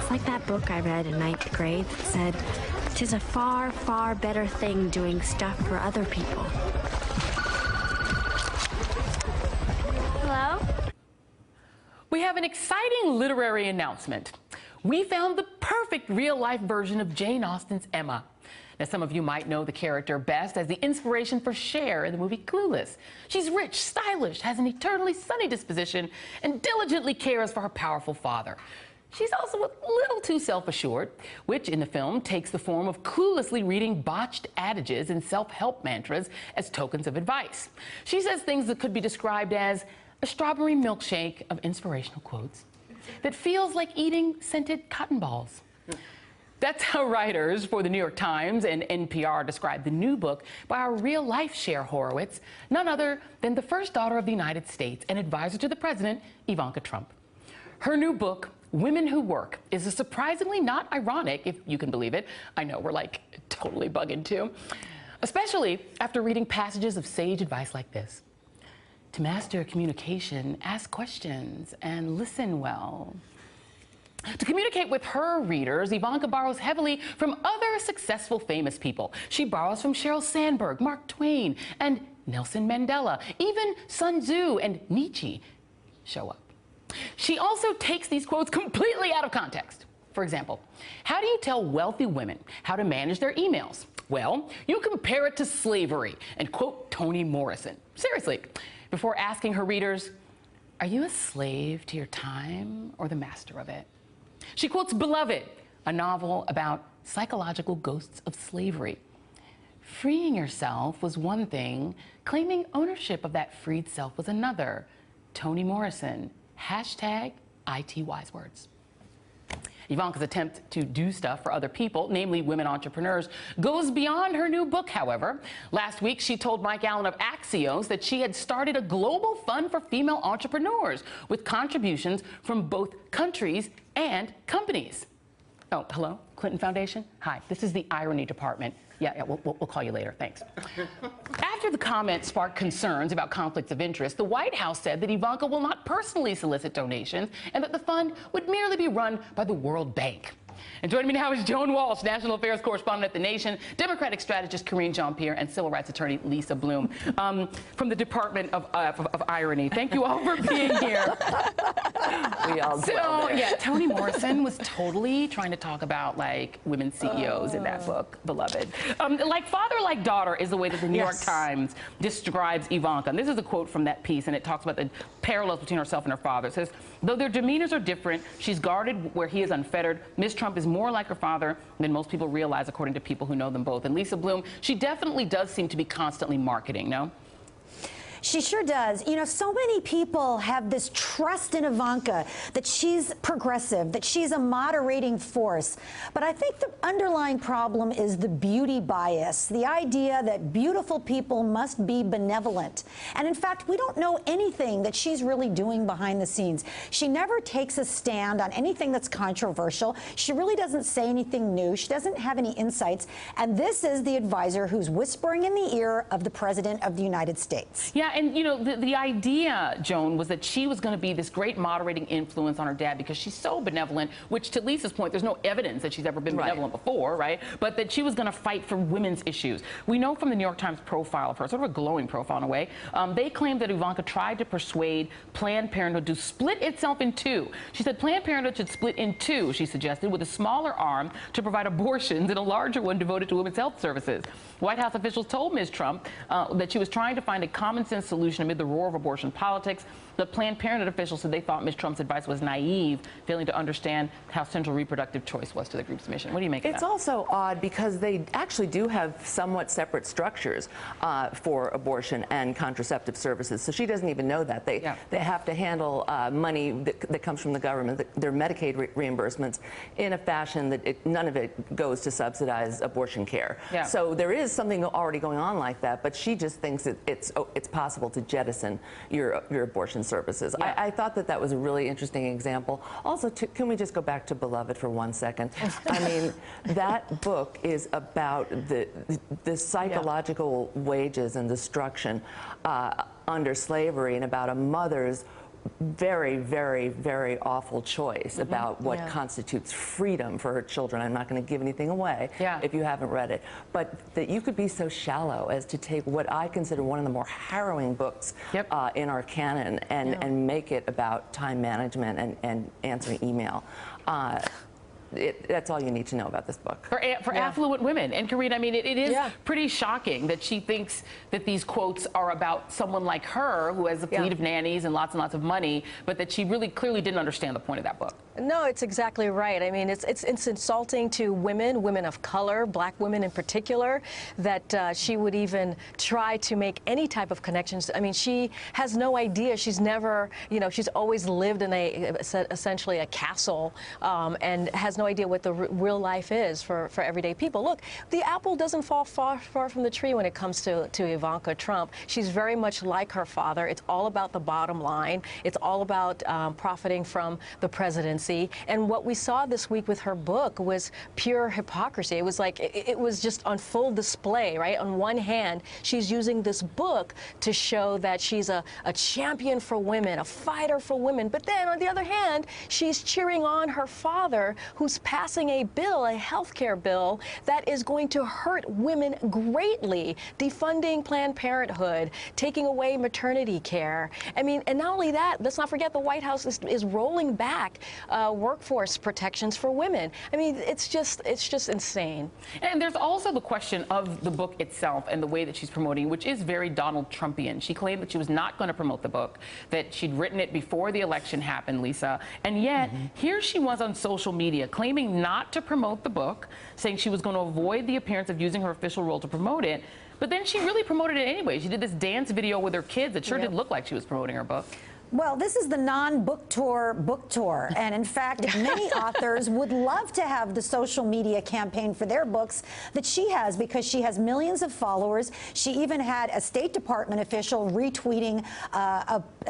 It's like that book I read in 9th grade that said, "'Tis a far, far better thing doing stuff for other people." Hello? We have an exciting literary announcement. We found the perfect real-life version of Jane Austen's Emma. Now, some of you might know the character best as the inspiration for Cher in the movie Clueless. She's rich, stylish, has an eternally sunny disposition, and diligently cares for her powerful father. She's also a little too self-assured, which in the film takes the form of cluelessly reading botched adages and self-help mantras as tokens of advice. She says things that could be described as a strawberry milkshake of inspirational quotes that feels like eating scented cotton balls. That's how writers for the New York Times and NPR described the new book by our real-life Cher Horowitz, none other than the first daughter of the United States and advisor to the president, Ivanka Trump. Her new book, Women Who Work, is surprisingly not ironic, if you can believe it. I know, we're like totally bugging too. Especially after reading passages of sage advice like this. To master communication, ask questions and listen well. To communicate with her readers, Ivanka borrows heavily from other successful famous people. She borrows from Sheryl Sandberg, Mark Twain, and Nelson Mandela. Even Sun Tzu and Nietzsche show up. She also takes these quotes completely out of context. For example, how do you tell wealthy women how to manage their emails? Well, you compare it to slavery and quote Toni Morrison. Seriously, before asking her readers, are you a slave to your time or the master of it? She quotes Beloved, a novel about psychological ghosts of slavery. Freeing yourself was one thing, claiming ownership of that freed self was another. Toni Morrison, hashtag IT wise words. Ivanka's attempt to do stuff for other people, namely women entrepreneurs, goes beyond her new book, however. Last week, she told Mike Allen of Axios that she had started a global fund for female entrepreneurs with contributions from both countries and companies. Oh, hello, Clinton Foundation? Hi, this is the irony department. Yeah, we'll call you later, thanks. After the comment sparked concerns about conflicts of interest, the White House said that Ivanka will not personally solicit donations and that the fund would merely be run by the World Bank. And joining me now is Joan Walsh, National Affairs Correspondent at The Nation, Democratic strategist Karine Jean-Pierre, and civil rights attorney Lisa Bloom from the Department of Irony. Thank you all for being here. We all so, yeah, Toni Morrison was totally trying to talk about, like, women CEOs in that book, Beloved. Like father, like daughter is the way that the New York Times describes Ivanka. And this is a quote from that piece, and it talks about the parallels between herself and her father. It says, though their demeanors are different, she's guarded where he is unfettered. Miss Trump is more like her father than most people realize, according to people who know them both. And Lisa Bloom, she definitely does seem to be constantly marketing, no? She sure does. You know, so many people have this trust in Ivanka that she's progressive, that she's a moderating force. But I think the underlying problem is the beauty bias, the idea that beautiful people must be benevolent. And in fact, we don't know anything that she's really doing behind the scenes. She never takes a stand on anything that's controversial. She really doesn't say anything new. She doesn't have any insights. And this is the advisor who's whispering in the ear of the President of the United States. Yeah, and you know, the idea, Joan, was that she was going to be this great moderating influence on her dad because she's so benevolent, which to Lisa's point, there's no evidence that she's ever been benevolent before, right? But that she was going to fight for women's issues. We know from the New York Times profile of her, sort of a glowing profile in a way, they claimed that Ivanka tried to persuade Planned Parenthood to split itself in two. She said Planned Parenthood should split in two, she suggested, with a smaller arm to provide abortions and a larger one devoted to women's health services. White House officials told Ms. Trump that she was trying to find a common-sense solution amid the roar of abortion politics. The Planned Parenthood officials said they thought Ms. Trump's advice was naive, failing to understand how central reproductive choice was to the group's mission. What do you make of that? It's also odd because they actually do have somewhat separate structures for abortion and contraceptive services. So she doesn't even know that. They have to handle money that comes from the government, their Medicaid reimbursements, in a fashion that none of it goes to subsidize abortion care. So there is something already going on like that, but she just thinks that it's possible to jettison your abortion services. I thought that was a really interesting example. Also, can we just go back to Beloved for 1 second? I mean, that book is about the psychological wages and destruction under slavery, and about a mother's very, very, very awful choice about what constitutes freedom for her children. I'm not going to give anything away if you haven't read it. But that you could be so shallow as to take what I consider one of the more harrowing books in our canon and make it about time management and answering email. That's all you need to know about this book. For affluent women. And Karine, I mean, it is pretty shocking that she thinks that these quotes are about someone like her who has a fleet of nannies and lots of money, but that she really clearly didn't understand the point of that book. No, it's exactly right. I mean, it's insulting to women of color, black women in particular, that she would even try to make any type of connections. I mean, she has no idea. She's never, you know, she's always lived in essentially a castle and has no idea what the real life is for everyday people. Look, the apple doesn't fall far from the tree when it comes to Ivanka Trump. She's very much like her father. It's all about the bottom line. It's all about profiting from the presidency. And what we saw this week with her book was pure hypocrisy. It was like, it was just on full display, right? On one hand, she's using this book to show that she's a champion for women, a fighter for women. But then on the other hand, she's cheering on her father, who's passing a bill, a health care bill, that is going to hurt women greatly, defunding Planned Parenthood, taking away maternity care. I mean, and not only that, let's not forget the White House is rolling back workforce protections for women. I mean, it's just insane. And there's also the question of the book itself and the way that she's promoting, which is very Donald Trumpian. She claimed that she was not going to promote the book, that she'd written it before the election happened, Lisa, and yet here she was on social media claiming not to promote the book, saying she was going to avoid the appearance of using her official role to promote it. But then she really promoted it anyway. She did this dance video with her kids. It sure did look like she was promoting her book. Well, this is the non-book tour book tour, and in fact, many authors would love to have the social media campaign for their books that she has, because she has millions of followers. She even had a State Department official retweeting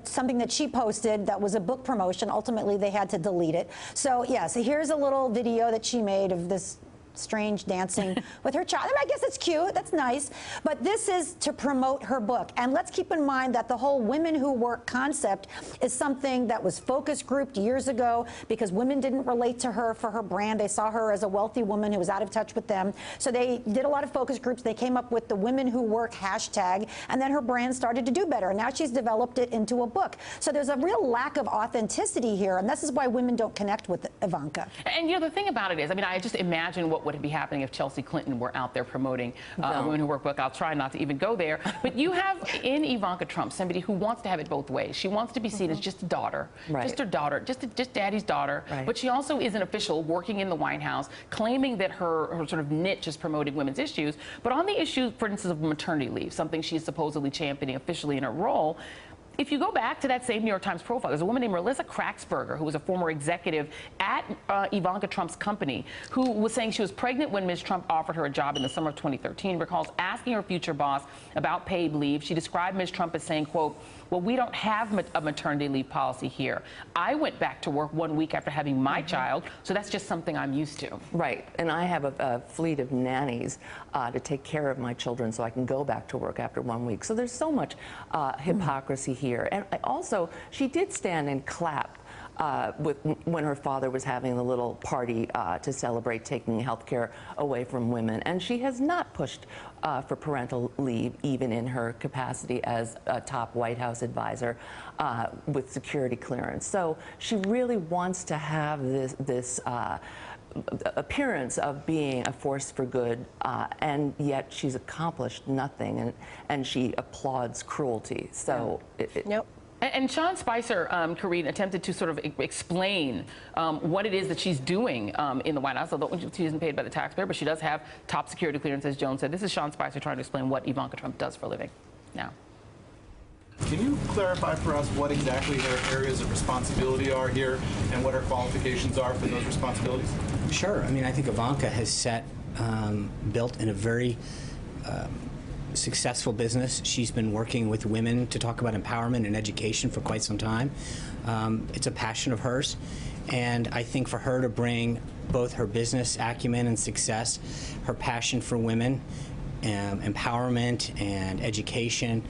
something that she posted that was a book promotion. Ultimately, they had to delete it. So, yeah, so here's a little video that she made of this strange dancing with her child. I mean, I guess it's cute. That's nice. But this is to promote her book. And let's keep in mind that the whole women who work concept is something that was focus grouped years ago because women didn't relate to her for her brand. They saw her as a wealthy woman who was out of touch with them. So they did a lot of focus groups. They came up with the Women Who Work hashtag, and then her brand started to do better. And now she's developed it into a book. So there's a real lack of authenticity here, and this is why women don't connect with Ivanka. And you know, the thing about it is, I mean, I just imagine what would be happening if Chelsea Clinton were out there promoting Women Who Work book. I'll try not to even go there. But you have in Ivanka Trump somebody who wants to have it both ways. She wants to be seen as just a daughter, just her daughter, just daddy's daughter. But she also is an official working in the White House, claiming that her sort of niche is promoting women's issues. But on the issue, for instance, of maternity leave, something she's supposedly championing officially in her role, if you go back to that same New York Times profile, there's a woman named Melissa Kraxberger, who was a former executive at Ivanka Trump's company, who was saying she was pregnant when Ms. Trump offered her a job in the summer of 2013, recalls asking her future boss about paid leave. She described Ms. Trump as saying, quote, "Well, we don't have a maternity leave policy here. I went back to work 1 week after having my child, so that's just something I'm used to." Right, and I have a fleet of nannies to take care of my children so I can go back to work after 1 week. So there's so much hypocrisy here. And also, she did stand and clap when her father was having the little party to celebrate taking health care away from women. And she has not pushed for parental leave, even in her capacity as a top White House advisor with security clearance. So she really wants to have this appearance of being a force for good, and yet she's accomplished nothing, and she applauds cruelty. So And Sean Spicer, Karine, attempted to sort of explain what it is that she's doing in the White House, although she isn't paid by the taxpayer, but she does have top security clearance, as Joan said. This is Sean Spicer trying to explain what Ivanka Trump does for a living now. Can you clarify for us what exactly her areas of responsibility are here and what her qualifications are for those responsibilities? Sure. I mean, I think Ivanka has built in a very successful business. She's been working with women to talk about empowerment and education for quite some time. It's a passion of hers, and I think for her to bring both her business acumen and success, her passion for women, empowerment and education.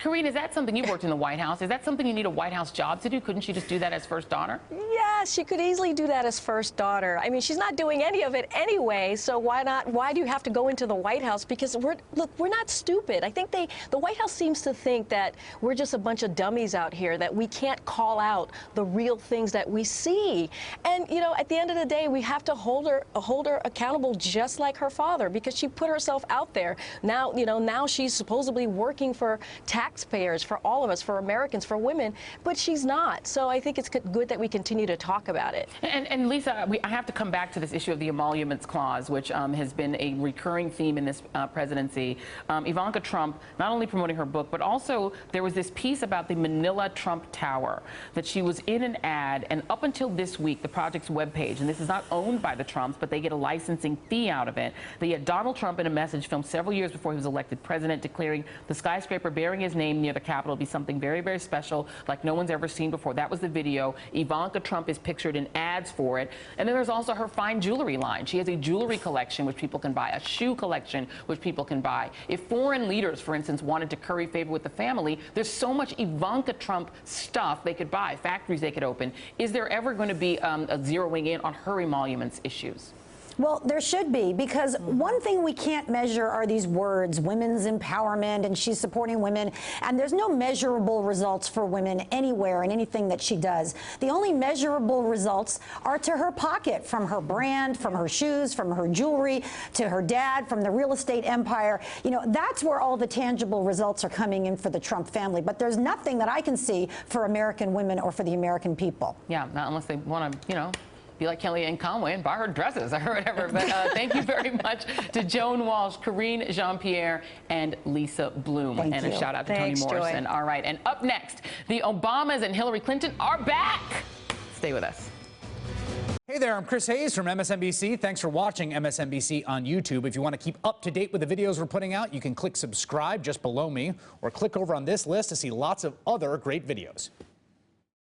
Karine, is that something, you worked in the White House, is that something you need a White House job to do? Couldn't she just do that as first daughter? Yeah, she could easily do that as first daughter. I mean, she's not doing any of it anyway, so why not? Why do you have to go into the White House? Because we're not stupid. I think the White House seems to think that we're just a bunch of dummies out here, that we can't call out the real things that we see. And, you know, at the end of the day, we have to hold her accountable just like her father, because she put herself out there. Now, you know, now she's supposedly working for taxpayers, for all of us, for Americans, for women, but she's not. So I think it's good that we continue to talk about it. And Lisa, I have to come back to this issue of the emoluments clause, which has been a recurring theme in this presidency. Ivanka Trump not only promoting her book, but also there was this piece about the Manila Trump Tower that she was in an ad, and up until this week, the project's webpage, and this is not owned by the Trumps, but they get a licensing fee out of it. Donald Trump, in a message filmed several years before he was elected president, declaring the skyscraper bearing his name near the Capitol be something very, very special, like no one's ever seen before. That was the video. Ivanka Trump is pictured in ads for it. And then there's also her fine jewelry line. She has a jewelry collection which people can buy, a shoe collection which people can buy. If foreign leaders, for instance, wanted to curry favor with the family, there's so much Ivanka Trump stuff they could buy, factories they could open. Is there ever going to be a zeroing in on her emoluments issues? Well, there should be, because one thing we can't measure are these words, women's empowerment, and she's supporting women, and there's no measurable results for women anywhere in anything that she does. The only measurable results are to her pocket, from her brand, from her shoes, from her jewelry, to her dad, from the real estate empire. You know, that's where all the tangible results are coming in for the Trump family, but there's nothing that I can see for American women or for the American people. Yeah, not unless they want to, you know, be like Kellyanne Conway and buy her dresses or whatever. But thank you very much to Joan Walsh, Karine Jean-Pierre, and Lisa Bloom. Thank and you. A shout out to Thanks, Toni Morrison. Joy. All right, and up next, the Obamas and Hillary Clinton are back. Stay with us. Hey there, I'm Chris Hayes from MSNBC. Thanks for watching MSNBC on YouTube. If you want to keep up to date with the videos we're putting out, you can click subscribe just below me, or click over on this list to see lots of other great videos.